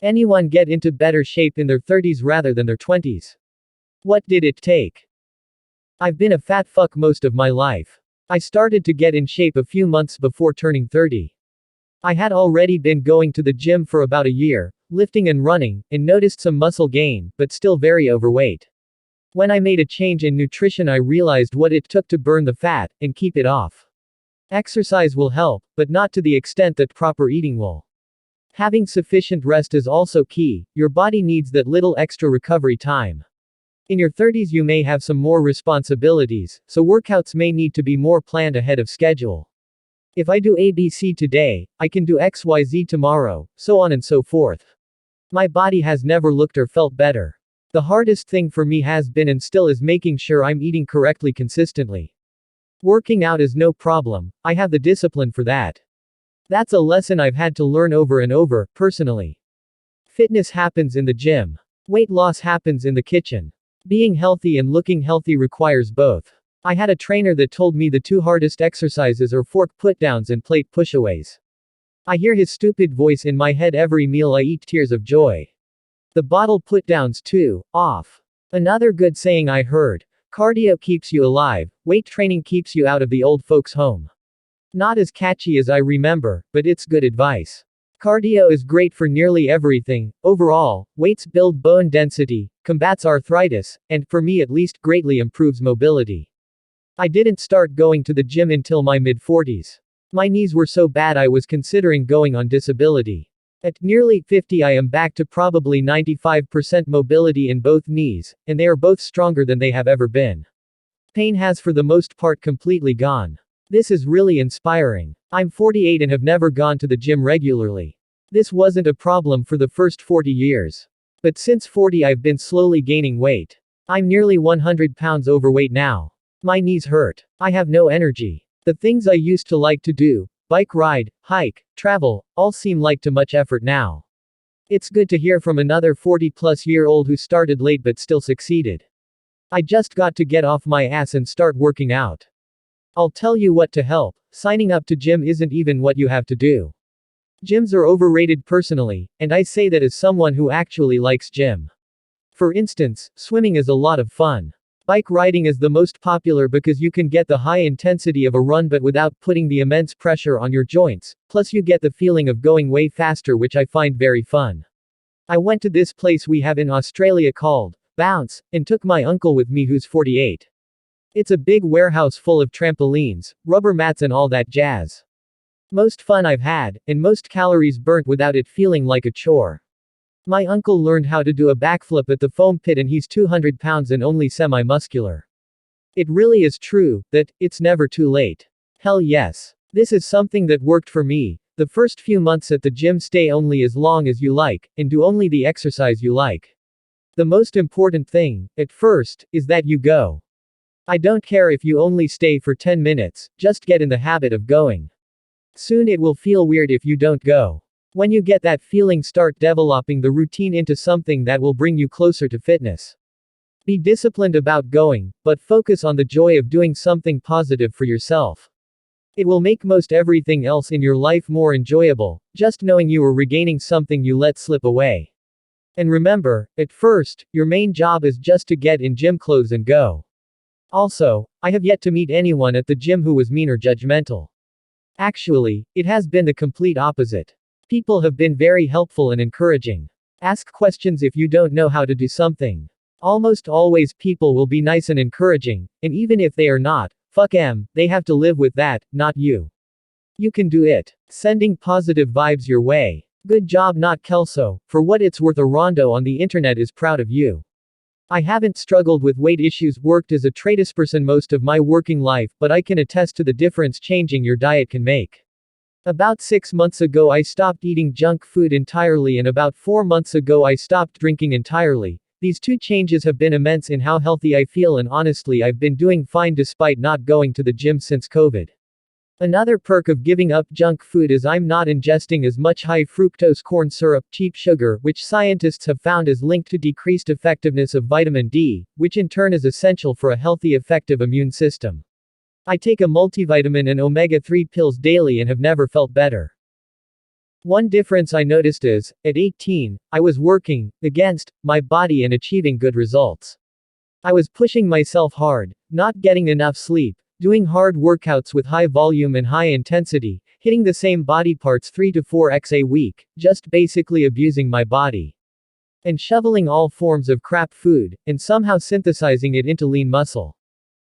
Anyone get into better shape in their 30s rather than their 20s? What did it take? I've been a fat fuck most of my life. I started to get in shape a few months before turning 30. I had already been going to the gym for about a year, lifting and running, and noticed some muscle gain, but still very overweight. When I made a change in nutrition, I realized what it took to burn the fat and keep it off. Exercise will help, but not to the extent that proper eating will. Having sufficient rest is also key. Your body needs that little extra recovery time. In your 30s, you may have some more responsibilities, so workouts may need to be more planned ahead of schedule. If I do ABC today, I can do XYZ tomorrow, so on and so forth. My body has never looked or felt better. The hardest thing for me has been and still is making sure I'm eating correctly consistently. Working out is no problem, I have the discipline for that. That's a lesson I've had to learn over and over, personally. Fitness happens in the gym. Weight loss happens in the kitchen. Being healthy and looking healthy requires both. I had a trainer that told me the two hardest exercises are fork put-downs and plate pushaways. I hear his stupid voice in my head every meal I eat, tears of joy. The bottle put-downs too, off. Another good saying I heard: cardio keeps you alive, weight training keeps you out of the old folks' home. Not as catchy as I remember, but it's good advice. Cardio is great for nearly everything. Overall, weights build bone density, combats arthritis, and, for me at least, greatly improves mobility. I didn't start going to the gym until my mid-40s. My knees were so bad I was considering going on disability. At nearly 50 I am back to probably 95% mobility in both knees, and they are both stronger than they have ever been. Pain has for the most part completely gone. This is really inspiring. I'm 48 and have never gone to the gym regularly. This wasn't a problem for the first 40 years. But since 40 I've been slowly gaining weight. I'm nearly 100 pounds overweight now. My knees hurt. I have no energy. The things I used to like to do, bike ride, hike, travel, all seem like too much effort now. It's good to hear from another 40-plus-year-old who started late but still succeeded. I just got to get off my ass and start working out. I'll tell you what to help. Signing up to gym isn't even what you have to do. Gyms are overrated personally, and I say that as someone who actually likes gym. For instance, swimming is a lot of fun. Bike riding is the most popular because you can get the high intensity of a run but without putting the immense pressure on your joints, plus you get the feeling of going way faster, which I find very fun. I went to this place we have in Australia called Bounce, and took my uncle with me who's 48. It's a big warehouse full of trampolines, rubber mats and all that jazz. Most fun I've had, and most calories burnt without it feeling like a chore. My uncle learned how to do a backflip at the foam pit and he's 200 pounds and only semi-muscular. It really is true, that, it's never too late. Hell yes. This is something that worked for me. The first few months at the gym, stay only as long as you like, and do only the exercise you like. The most important thing, at first, is that you go. I don't care if you only stay for 10 minutes, just get in the habit of going. Soon it will feel weird if you don't go. When you get that feeling, start developing the routine into something that will bring you closer to fitness. Be disciplined about going, but focus on the joy of doing something positive for yourself. It will make most everything else in your life more enjoyable, just knowing you are regaining something you let slip away. And remember, at first, your main job is just to get in gym clothes and go. Also, I have yet to meet anyone at the gym who was mean or judgmental. Actually, it has been the complete opposite. People have been very helpful and encouraging. Ask questions if you don't know how to do something. Almost always people will be nice and encouraging, and even if they are not, fuck 'em, they have to live with that, not you. You can do it. Sending positive vibes your way. Good job, not Kelso. For what it's worth, a Rondo on the internet is proud of you. I haven't struggled with weight issues, worked as a tradesperson most of my working life, but I can attest to the difference changing your diet can make. About 6 months ago I stopped eating junk food entirely, and about 4 months ago I stopped drinking entirely. These two changes have been immense in how healthy I feel, and honestly I've been doing fine despite not going to the gym since COVID. Another perk of giving up junk food is I'm not ingesting as much high fructose corn syrup, cheap sugar, which scientists have found is linked to decreased effectiveness of vitamin D, which in turn is essential for a healthy, effective immune system. I take a multivitamin and omega-3 pills daily and have never felt better. One difference I noticed is, at 18, I was working against my body and achieving good results. I was pushing myself hard, not getting enough sleep, doing hard workouts with high volume and high intensity, hitting the same body parts 3 to 4x a week, just basically abusing my body. And shoveling all forms of crap food, and somehow synthesizing it into lean muscle.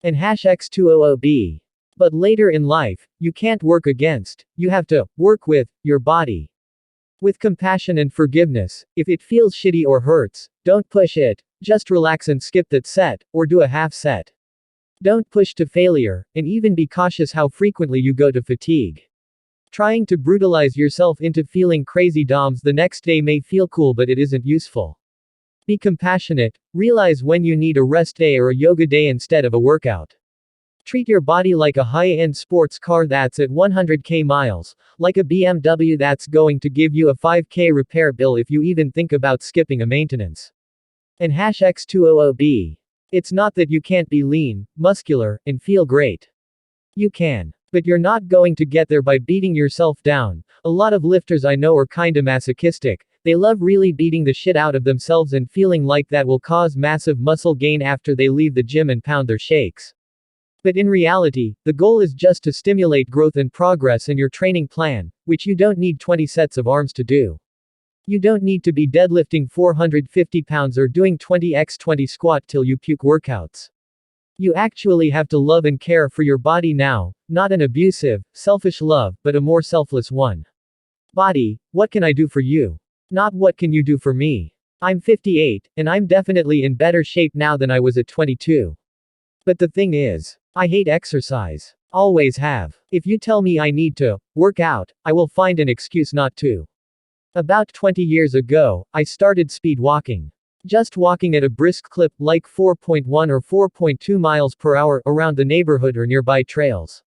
And X200B. But later in life, you can't work against, you have to work with your body. With compassion and forgiveness. If it feels shitty or hurts, don't push it, just relax and skip that set, or do a half set. Don't push to failure, and even be cautious how frequently you go to fatigue. Trying to brutalize yourself into feeling crazy DOMs the next day may feel cool, but it isn't useful. Be compassionate, realize when you need a rest day or a yoga day instead of a workout. Treat your body like a high-end sports car that's at 100k miles, like a BMW that's going to give you a 5k repair bill if you even think about skipping a maintenance. And X200B. It's not that you can't be lean, muscular, and feel great. You can. But you're not going to get there by beating yourself down. A lot of lifters I know are kinda masochistic. They love really beating the shit out of themselves and feeling like that will cause massive muscle gain after they leave the gym and pound their shakes. But in reality, the goal is just to stimulate growth and progress in your training plan, which you don't need 20 sets of arms to do. You don't need to be deadlifting 450 pounds or doing 20x20 squat till you puke workouts. You actually have to love and care for your body now, not an abusive, selfish love, but a more selfless one. Body, what can I do for you? Not what can you do for me? I'm 58, and I'm definitely in better shape now than I was at 22. But the thing is, I hate exercise. Always have. If you tell me I need to work out, I will find an excuse not to. About 20 years ago, I started speed walking. Just walking at a brisk clip, like 4.1 or 4.2 miles per hour, around the neighborhood or nearby trails.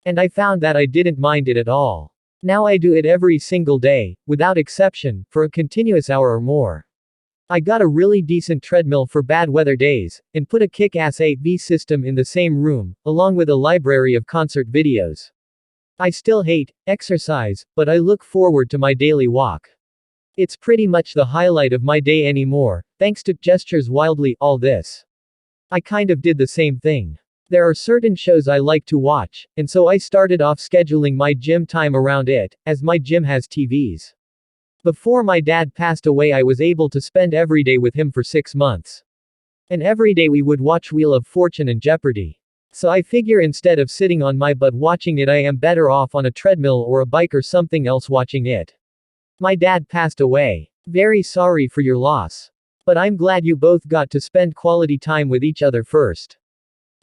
And I found that I didn't mind it at all. Now I do it every single day, without exception, for a continuous hour or more. I got a really decent treadmill for bad weather days, and put a kick-ass AV system in the same room, along with a library of concert videos. I still hate exercise, but I look forward to my daily walk. It's pretty much the highlight of my day anymore, thanks to Gestures Wildly, all this. I kind of did the same thing. There are certain shows I like to watch, and so I started off scheduling my gym time around it, as my gym has TVs. Before my dad passed away, I was able to spend every day with him for 6 months. And every day we would watch Wheel of Fortune and Jeopardy! So I figure instead of sitting on my butt watching it, I am better off on a treadmill or a bike or something else watching it. My dad passed away. Very sorry for your loss. But I'm glad you both got to spend quality time with each other first.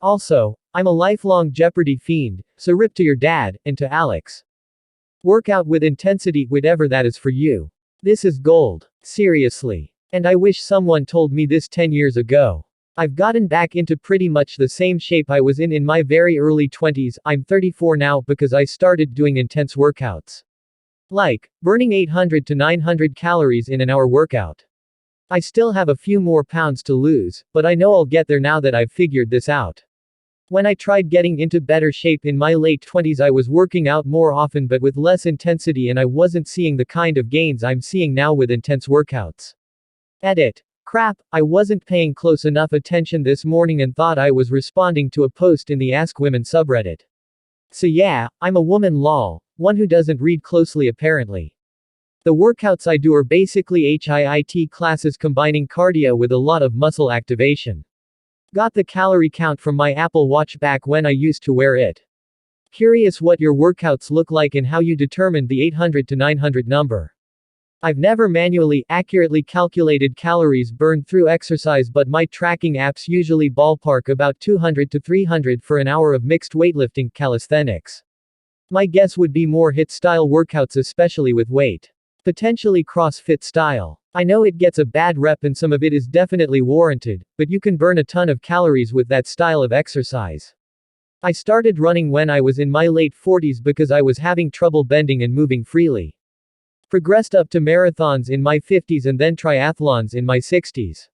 Also, I'm a lifelong Jeopardy fiend, so rip to your dad, and to Alex. Work out with intensity, whatever that is for you. This is gold. Seriously. And I wish someone told me this 10 years ago. I've gotten back into pretty much the same shape I was in my very early 20s, I'm 34 now, because I started doing intense workouts. Like, burning 800 to 900 calories in an hour workout. I still have a few more pounds to lose, but I know I'll get there now that I've figured this out. When I tried getting into better shape in my late 20s, I was working out more often but with less intensity, and I wasn't seeing the kind of gains I'm seeing now with intense workouts. Edit. Crap, I wasn't paying close enough attention this morning and thought I was responding to a post in the Ask Women subreddit. So yeah, I'm a woman lol, one who doesn't read closely apparently. The workouts I do are basically HIIT classes combining cardio with a lot of muscle activation. Got the calorie count from my Apple Watch back when I used to wear it. Curious what your workouts look like and how you determined the 800 to 900 number. I've never manually, accurately calculated calories burned through exercise, but my tracking apps usually ballpark about 200 to 300 for an hour of mixed weightlifting, calisthenics. My guess would be more HIIT style workouts, especially with weight. Potentially CrossFit style. I know it gets a bad rep and some of it is definitely warranted, but you can burn a ton of calories with that style of exercise. I started running when I was in my late 40s because I was having trouble bending and moving freely. Progressed up to marathons in my 50s and then triathlons in my 60s.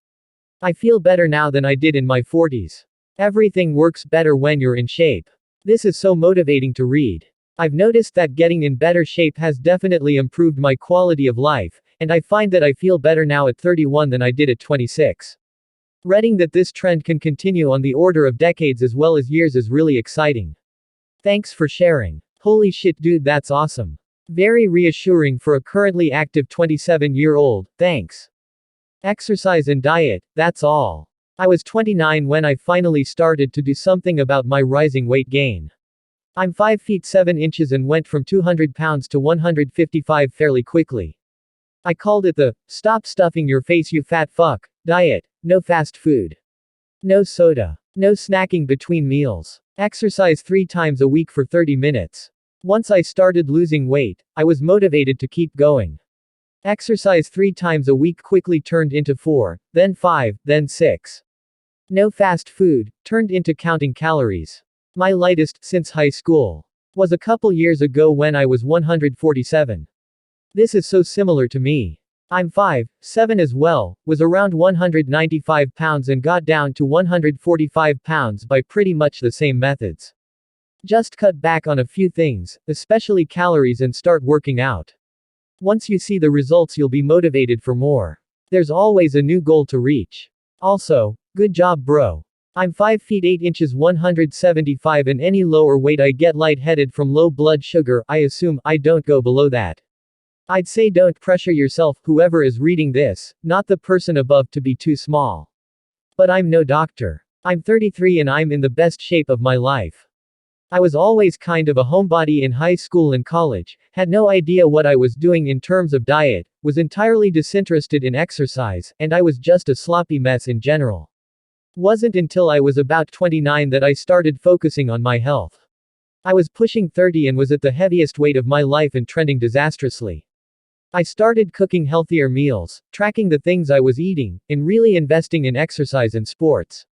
I feel better now than I did in my 40s. Everything works better when you're in shape. This is so motivating to read. I've noticed that getting in better shape has definitely improved my quality of life, and I find that I feel better now at 31 than I did at 26. Reading that this trend can continue on the order of decades as well as years is really exciting. Thanks for sharing. Holy shit, dude, that's awesome. Very reassuring for a currently active 27-year-old, thanks. Exercise and diet, that's all. I was 29 when I finally started to do something about my rising weight gain. I'm 5 feet 7 inches and went from 200 pounds to 155 fairly quickly. I called it the "stop stuffing your face you fat fuck" diet. No fast food. No soda. No snacking between meals. Exercise 3 times a week for 30 minutes. Once I started losing weight, I was motivated to keep going. Exercise 3 times a week quickly turned into 4, then 5, then 6. No fast food, turned into counting calories. My lightest, since high school, was a couple years ago when I was 147. This is so similar to me. I'm 5'7" as well, was around 195 pounds and got down to 145 pounds by pretty much the same methods. Just cut back on a few things, especially calories, and start working out. Once you see the results, you'll be motivated for more. There's always a new goal to reach. Also, good job, bro. I'm 5 feet 8 inches 175 and any lower weight I get lightheaded from low blood sugar. I assume I don't go below that. I'd say don't pressure yourself, whoever is reading this, not the person above, to be too small. But I'm no doctor. I'm 33 and I'm in the best shape of my life. I was always kind of a homebody in high school and college, had no idea what I was doing in terms of diet, was entirely disinterested in exercise, and I was just a sloppy mess in general. Wasn't until I was about 29 that I started focusing on my health. I was pushing 30 and was at the heaviest weight of my life and trending disastrously. I started cooking healthier meals, tracking the things I was eating, and really investing in exercise and sports.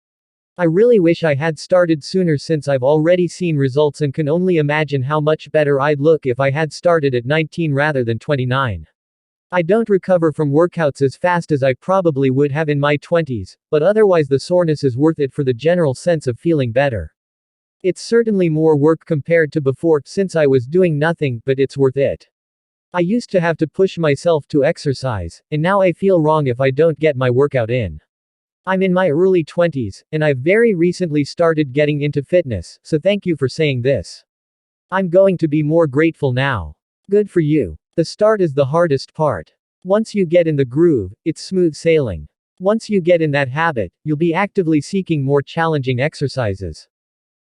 I really wish I had started sooner since I've already seen results and can only imagine how much better I'd look if I had started at 19 rather than 29. I don't recover from workouts as fast as I probably would have in my 20s, but otherwise the soreness is worth it for the general sense of feeling better. It's certainly more work compared to before, since I was doing nothing, but it's worth it. I used to have to push myself to exercise, and now I feel wrong if I don't get my workout in. I'm in my early 20s, and I've very recently started getting into fitness, so thank you for saying this. I'm going to be more grateful now. Good for you. The start is the hardest part. Once you get in the groove, it's smooth sailing. Once you get in that habit, you'll be actively seeking more challenging exercises.